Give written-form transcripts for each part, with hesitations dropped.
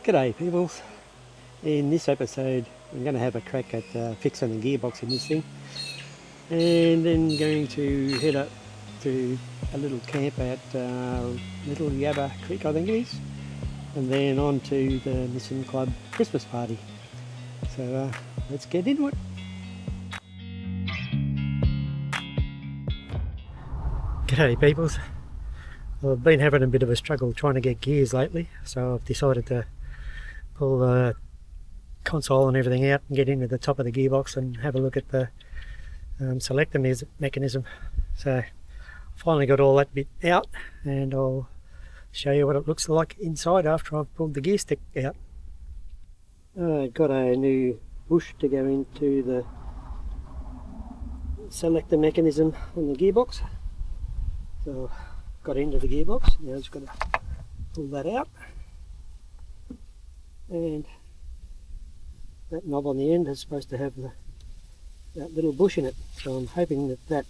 G'day peoples. In this episode I'm going to have a crack at fixing the gearbox in this thing, and then going to head up to a little camp at Little Yabba Creek, I think it is, and then on to the Nissan Club Christmas party. So let's get into it. G'day peoples. I've been having a bit of a struggle trying to get gears lately, so I've decided to pull the console and everything out and get into the top of the gearbox and have a look at the selector mechanism. So finally got all that bit out, and I'll show you what it looks like inside after I've pulled the gear stick out. I've got a new bush to go into the selector mechanism on the gearbox. So got into the gearbox, now I've just got to pull that out, and that knob on the end is supposed to have that little bush in it, so I'm hoping that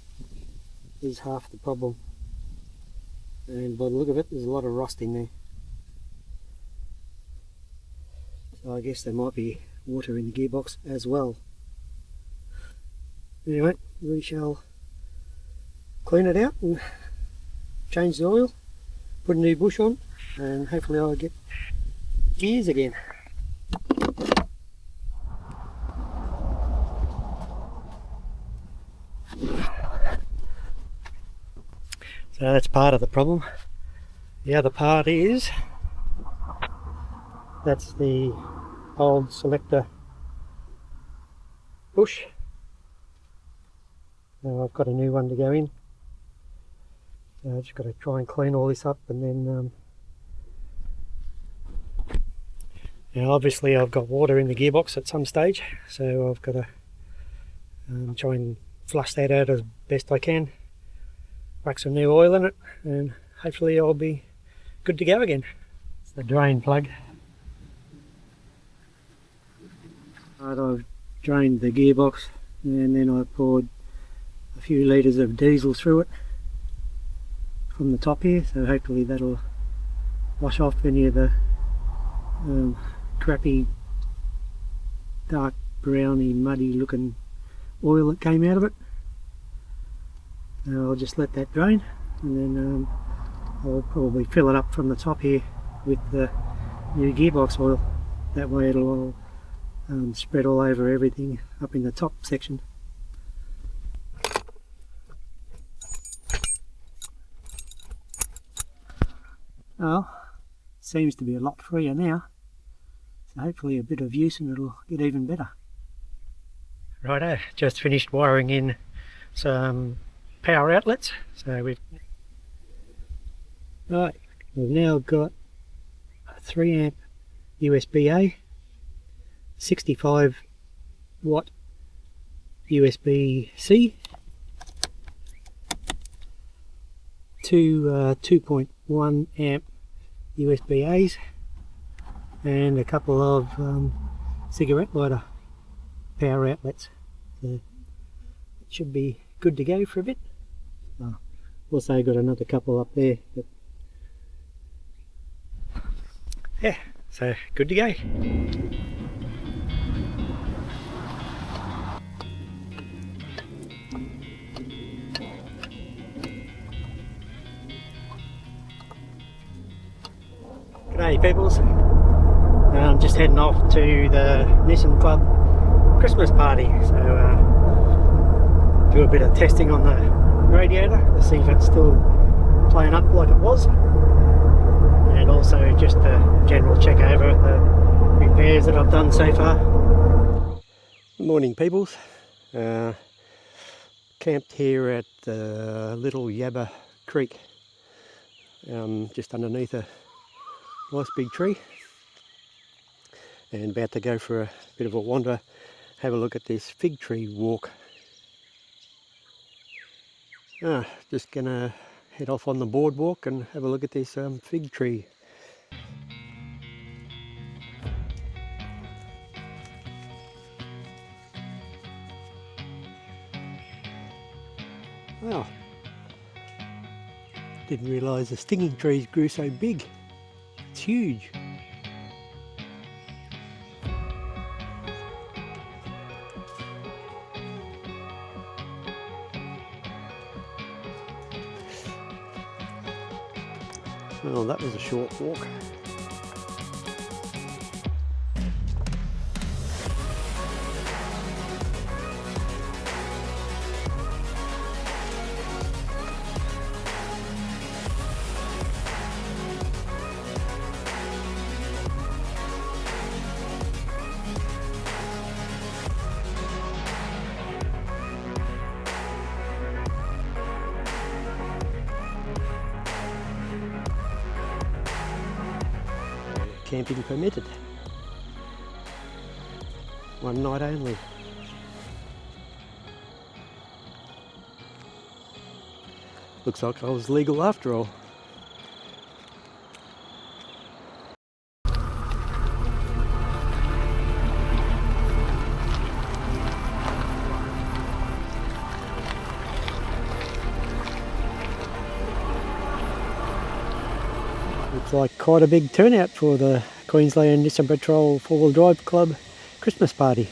is half the problem, and by the look of it there's a lot of rust in there, so I guess there might be water in the gearbox as well. Anyway, we shall clean it out and change the oil, put a new bush on, and hopefully I'll get gears again. So that's part of the problem. The other part is that's the old selector bush. Now I've got a new one to go in. So I've just got to try and clean all this up, and then now obviously I've got water in the gearbox at some stage, so I've got to try and flush that out as best I can, whack some new oil in it, and hopefully I'll be good to go again. It's the drain plug. Right, I've drained the gearbox, and then I poured a few litres of diesel through it from the top here, so hopefully that'll wash off any of the crappy dark browny muddy looking oil that came out of it. Now I'll just let that drain, and then I'll probably fill it up from the top here with the new gearbox oil. That way it'll all spread all over everything up in the top section. Well, seems to be a lot freer now, so hopefully a bit of use and it'll get even better. Righto, just finished wiring in some power outlets, so we've now got a 3 amp USB-A, 65 watt USB-C, two 2.1 amp USB-A's, and a couple of cigarette lighter power outlets. So it should be good to go for a bit. Also got another couple up there, but yeah, so good to go. G'day peoples. I'm just heading off to the Nissan Club Christmas party, so do a bit of testing on the radiator to see if it's still playing up like it was, and also just a general check over the repairs that I've done so far. Morning peoples. Camped here at Little Yabba Creek, just underneath a nice big tree, and about to go for a bit of a wander, have a look at this fig tree walk. Just gonna head off on the boardwalk and have a look at this fig tree. Wow, didn't realise the stinging trees grew so big. It's huge. Oh, that was a short walk. Camping permitted. One night only. Looks like I was legal after all. Looks like quite a big turnout for the Queensland Nissan Patrol 4-wheel drive club Christmas party.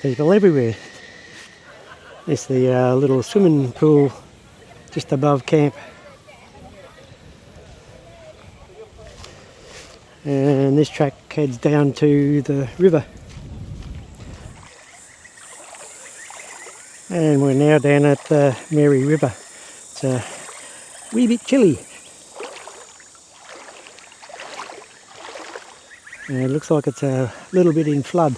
People everywhere. There's the little swimming pool just above camp. And this track heads down to the river. And we're now down at the Mary River. It's a wee bit chilly. And it looks like it's a little bit in flood.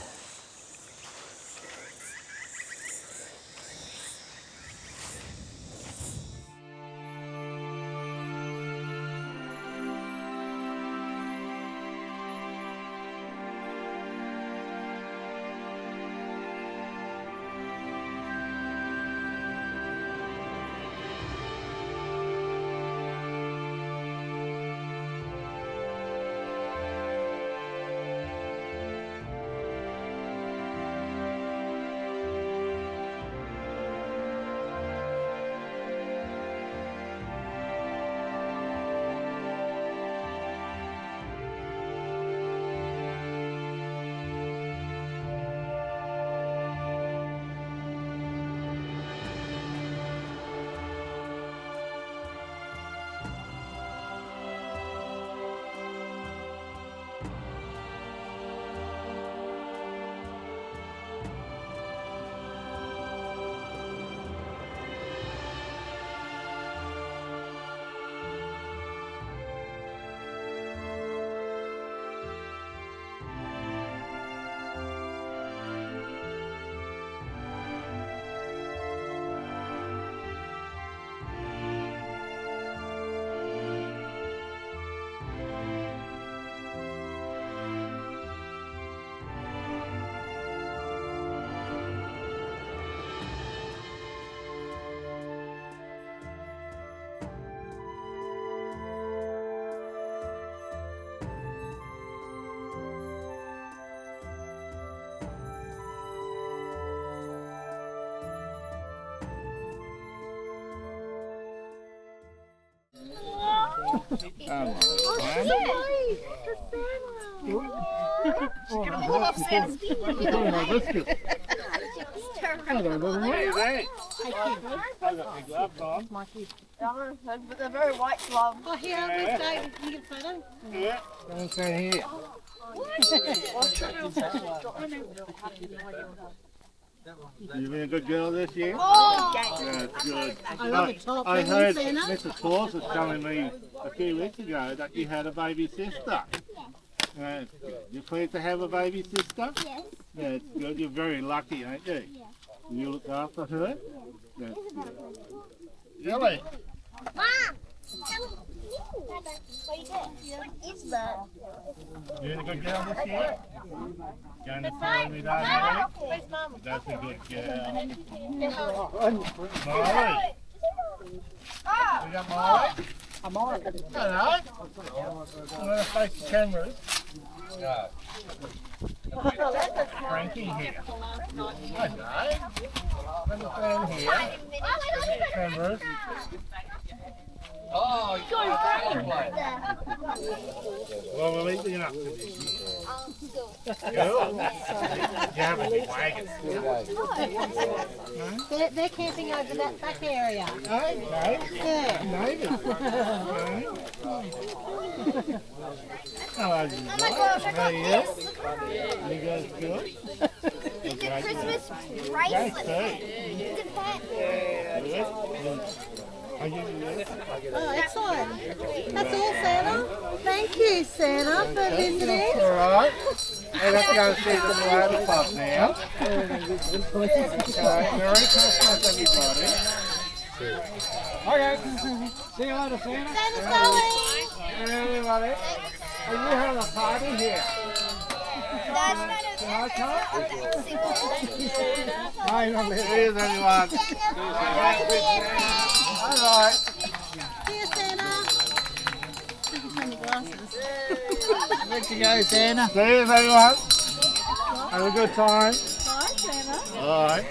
But they're very white gloves. Oh, here, I'll just David. Can you get a photo? Yeah. Don't say here. You been a good girl this year? Oh! That's good. I love it top. I heard Santa. Mrs. Claus was telling me a few weeks ago that you had a baby sister. You pleased to have a baby sister? Yes. That's good. You're very lucky, ain't you? Yeah. You look after her? Yes. That's good. Ellie, Mom! What is that? you been a good girl this year? Going to follow me down Where's Mum? That's a good girl. Oh! Molly. You got Molly? I'm Molly. Hello. I'm going to face the cameras. Frankie here. Hello. Let me stand here. Cameras. Oh, you got a Well, we'll eat the enough for this year. You have a big wagon. They're camping over that back area. Okay. Yeah. Maybe. Hello, you Oh my gosh, I got Hey, this. You guys good? It's a Christmas Great bracelet. tea. It's a pet. Are you good? Oh, excellent. That's all, Santa. Thank you, Santa, for visiting. All right. Hey, let's go see the Moana Club now. Okay, Merry Christmas, everybody. Okay. See you later, Santa. Santa's going. Hey, everybody. Are you having a party here? That's not a Can I come? single. Hi, lovely. Cheers, everyone. All right. See you, Santa. Let you go, Santa. Cheers, everyone. Have a good time. Bye, Santa. All right.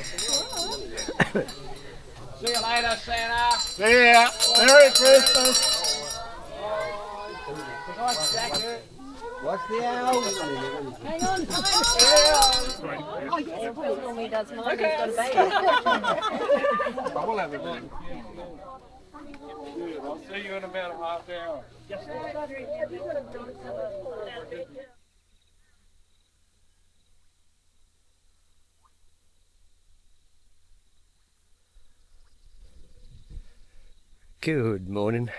See you later, Santa. See ya. Merry Christmas. What's the owl? Hang on. Oh, yes, Will normally does mine. He's got a baby. I will have a bit. I'll see you in about a half hour. Good morning.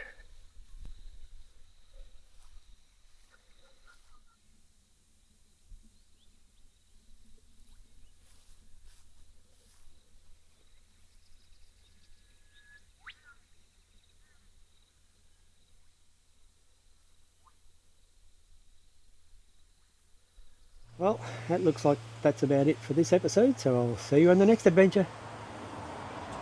Well, that looks like that's about it for this episode, so I'll see you on the next adventure.